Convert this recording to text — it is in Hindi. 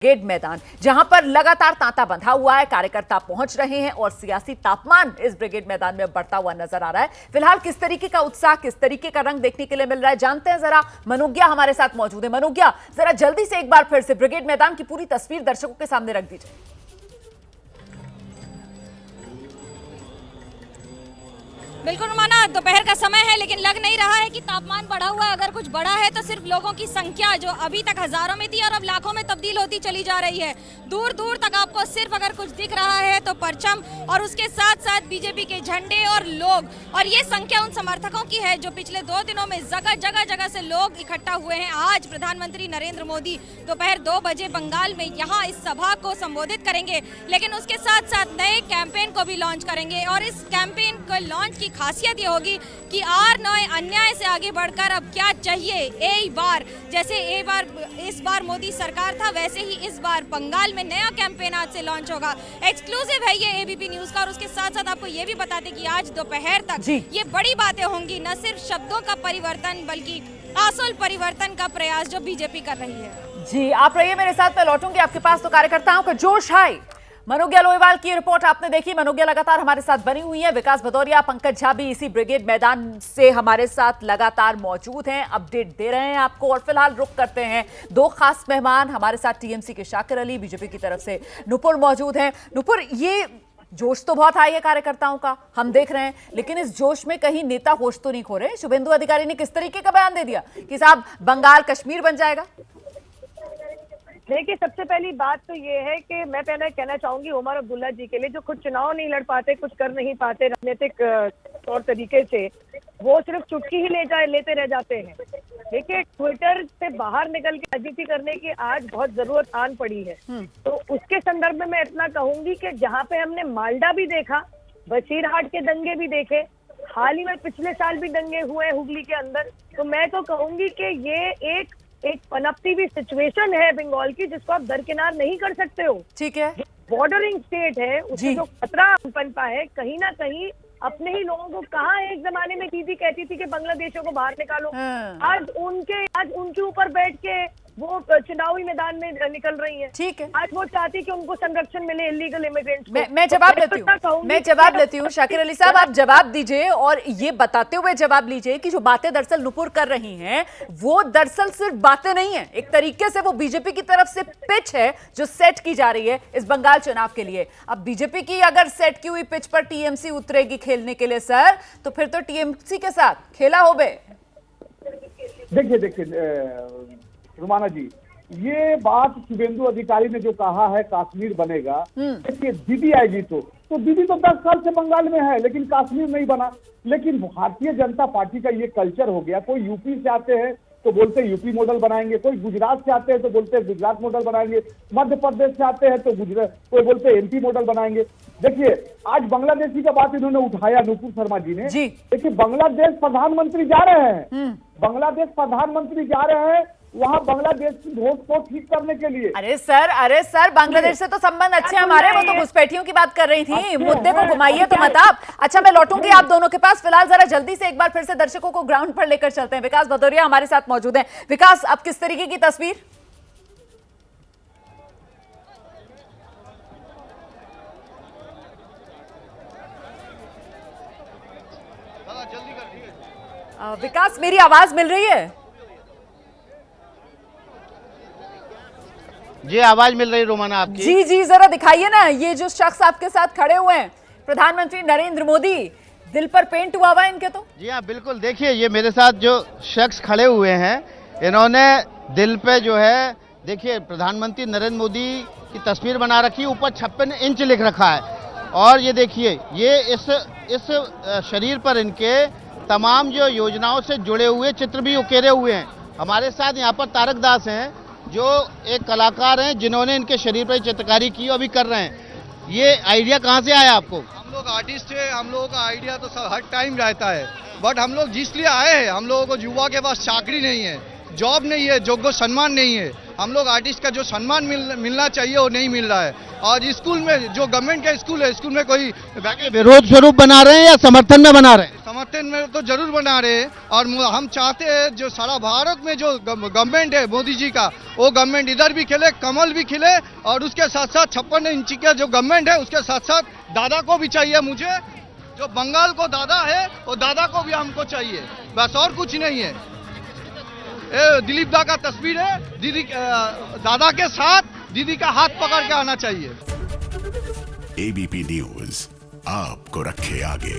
ब्रिगेड मैदान, जहां पर लगातार तांता बंधा हुआ है, कार्यकर्ता पहुंच रहे हैं और सियासी तापमान इस ब्रिगेड मैदान में बढ़ता हुआ नजर आ रहा है। फिलहाल किस तरीके का उत्साह, किस तरीके का रंग देखने के लिए मिल रहा है, जानते हैं। जरा मनोज्ञा हमारे साथ मौजूद है। मनोज्ञा, जरा जल्दी से एक बार फिर से ब्रिगेड मैदान की पूरी तस्वीर दर्शकों के सामने रख दीजिए। बिल्कुल रुमाना, दोपहर का समय है लेकिन लग नहीं रहा है कि तापमान बढ़ा हुआ है। अगर कुछ बढ़ा है तो सिर्फ लोगों की संख्या जो अभी तक हजारों में थी और अब लाखों में तब्दील होती चली जा रही है। दूर दूर तक आपको सिर्फ अगर कुछ दिख रहा है तो परचम और उसके साथ साथ बीजेपी के झंडे और लोग, और ये संख्या उन समर्थकों की है जो पिछले 2 दिनों में जगह जगह से लोग इकट्ठा हुए हैं। आज प्रधानमंत्री नरेंद्र मोदी दोपहर 2 बजे बंगाल में यहाँ इस सभा को संबोधित करेंगे, लेकिन उसके साथ साथ नए कैंपेन को भी लॉन्च करेंगे। और इस कैंपेन को लॉन्च की खासियत ये होगी कि आर-9 अन्याय से आगे बढ़कर अब क्या चाहिए। एक बार जैसे इस बार मोदी सरकार था, वैसे ही इस बार बंगाल में नया कैंपेन आज से लॉन्च होगा। एक्सक्लूसिव है ये एबीपी न्यूज का। और उसके साथ साथ आपको ये भी बताते कि आज दोपहर तक ये बड़ी बातें होंगी, न सिर्फ शब्दों का परिवर्तन बल्कि आसल परिवर्तन का प्रयास जो बीजेपी कर रही है। जी, आप रहिए मेरे साथ, मैं लौटूंगी आपके पास। तो कार्यकर्ताओं का जोश है। मनोज्ञा लोहीवाल की रिपोर्ट आपने देखी। मनोज्ञा लगातार हमारे साथ बनी हुई है। विकास भदौरिया, पंकज झा भी इसी ब्रिगेड मैदान से हमारे साथ लगातार मौजूद हैं, अपडेट दे रहे हैं आपको। और फिलहाल रुक करते हैं 2 खास मेहमान हमारे साथ, टीएमसी के शाकिर अली, बीजेपी की तरफ से नुपुर मौजूद हैं। नुपुर, ये जोश तो बहुत हाई है कार्यकर्ताओं का, हम देख रहे हैं, लेकिन इस जोश में कहीं नेता होश तो नहीं खो रहे। शुभेंदु अधिकारी ने किस तरीके का बयान दे दिया कि साहब बंगाल कश्मीर बन जाएगा। देखिए, सबसे पहली बात तो ये है कि मैं पहले कहना चाहूंगी उमर अब्दुल्ला जी के लिए, जो खुद चुनाव नहीं लड़ पाते, कुछ कर नहीं पाते राजनीतिक तौर तरीके से, वो सिर्फ चुटकी ही लेते रह जाते हैं। देखिए, ट्विटर से बाहर निकल के राजनीति करने की आज बहुत जरूरत आन पड़ी है। तो उसके संदर्भ में मैं इतना कहूंगी कि जहाँ पे हमने मालडा भी देखा, बशीरहाट के दंगे भी देखे, हाल ही में पिछले साल भी दंगे हुए हुगली के अंदर, तो मैं तो कहूंगी कि ये एक पनपती हुई सिचुएशन है बंगाल की, जिसको आप दरकिनार नहीं कर सकते हो। ठीक है, बॉर्डरिंग स्टेट है, उसमें जो खतरा पनपा है, कहीं ना कहीं अपने ही लोगों को, कहाँ एक जमाने में दीदी कहती थी कि बांग्लादेशियों को बाहर निकालो, आज उनके ऊपर बैठ के वो चुनावी मैदान में निकल रही है। ठीक है, आज वो चाहती कि उनको संरक्षण मिले इलीगल इमिग्रेंट्स को। मैं जवाब लेती हूँ शाकिर अली साहब, आप जवाब दीजिए और ये बताते हुए जवाब लीजिए कि जो बातें दरअसल नुपुर कर रही हैं वो दरअसल सिर्फ बातें नहीं है, एक तरीके से वो बीजेपी की तरफ से पिच है जो सेट की जा रही है इस बंगाल चुनाव के लिए। अब बीजेपी की अगर सेट की हुई पिच पर टीएमसी उतरेगी खेलने के लिए सर, तो फिर तो टीएमसी के साथ खेला हो बे। देखिए रुमाना जी, ये बात शुभेंदु अधिकारी ने जो कहा है कश्मीर बनेगा, देखिए दीदी आएगी तो दीदी तो 10 साल से बंगाल में है लेकिन कश्मीर नहीं बना। लेकिन भारतीय जनता पार्टी का ये कल्चर हो गया, कोई यूपी से आते हैं तो बोलते हैं यूपी मॉडल बनाएंगे, कोई गुजरात से आते हैं तो बोलते हैं गुजरात मॉडल बनाएंगे, मध्य प्रदेश से आते हैं तो कोई बोलते हैं एमपी मॉडल बनाएंगे। देखिए, आज बांग्लादेशी का बात इन्होंने उठाया नुपुर शर्मा जी ने। देखिए, बांग्लादेश प्रधानमंत्री जा रहे हैं, बांग्लादेश प्रधानमंत्री जा रहे हैं वहाँ बांग्लादेश की वोट को ठीक करने के लिए। अरे सर बांग्लादेश से तो संबंध अच्छे हमारे, वो तो घुसपैठियों की बात कर रही थी, मुद्दे को घुमाइए तो मत आप। अच्छा, मैं लौटूंगी आप दोनों के पास। फिलहाल जरा जल्दी से एक बार फिर से दर्शकों को ग्राउंड पर लेकर चलते हैं। विकास भदौरिया हमारे साथ मौजूद हैं। विकास, अब किस तरीके की तस्वीर? विकास, मेरी आवाज मिल रही है? जी, आवाज मिल रही है रोमाना आपकी। जी, जरा दिखाइए ना, ये जो शख्स आपके साथ खड़े हुए हैं, प्रधानमंत्री नरेंद्र मोदी, दिल पर पेंट हुआ हुआ है इनके तो? जी हाँ, बिल्कुल। देखिए, ये मेरे साथ जो शख्स खड़े हुए हैं, इन्होंने दिल पे जो है, देखिए प्रधानमंत्री नरेंद्र मोदी की तस्वीर बना रखी है, ऊपर 56 इंच लिख रखा है। और ये देखिए, ये इस शरीर पर इनके तमाम जो योजनाओं से जुड़े हुए चित्र भी उकेरे हुए हैं। हमारे साथ यहाँ पर तारक दास हैं, जो एक कलाकार हैं जिन्होंने इनके शरीर पर चित्रकारी की, अभी कर रहे हैं। ये आइडिया कहाँ से आया आपको? हम लोग आर्टिस्ट है, हम लोगों का आइडिया तो सब हर टाइम रहता है, बट हम लोग जिस लिए आए हैं, हम लोगों को युवा के पास चाकरी नहीं है, जॉब नहीं है, योग्य सम्मान नहीं है। हम लोग आर्टिस्ट का जो सम्मान मिलना चाहिए वो नहीं मिल रहा है। और स्कूल में जो गवर्नमेंट का स्कूल है, स्कूल में कोई विरोध स्वरूप बना रहे हैं या समर्थन में बना रहे हैं? समर्थन में तो जरूर बना रहे हैं और हम चाहते हैं जो सारा भारत में जो गवर्नमेंट है मोदी जी का, वो गवर्नमेंट इधर भी खिले, कमल भी खिले, और उसके साथ साथ 56 इंच का जो गवर्नमेंट है उसके साथ साथ दादा को भी चाहिए। मुझे जो बंगाल को दादा है वो दादा को भी हमको चाहिए, बस और कुछ नहीं है। दिलीप दा का तस्वीर है, दीदी दादा के साथ दीदी का हाथ पकड़ के आना चाहिए। एबीपी न्यूज आपको रखे आगे।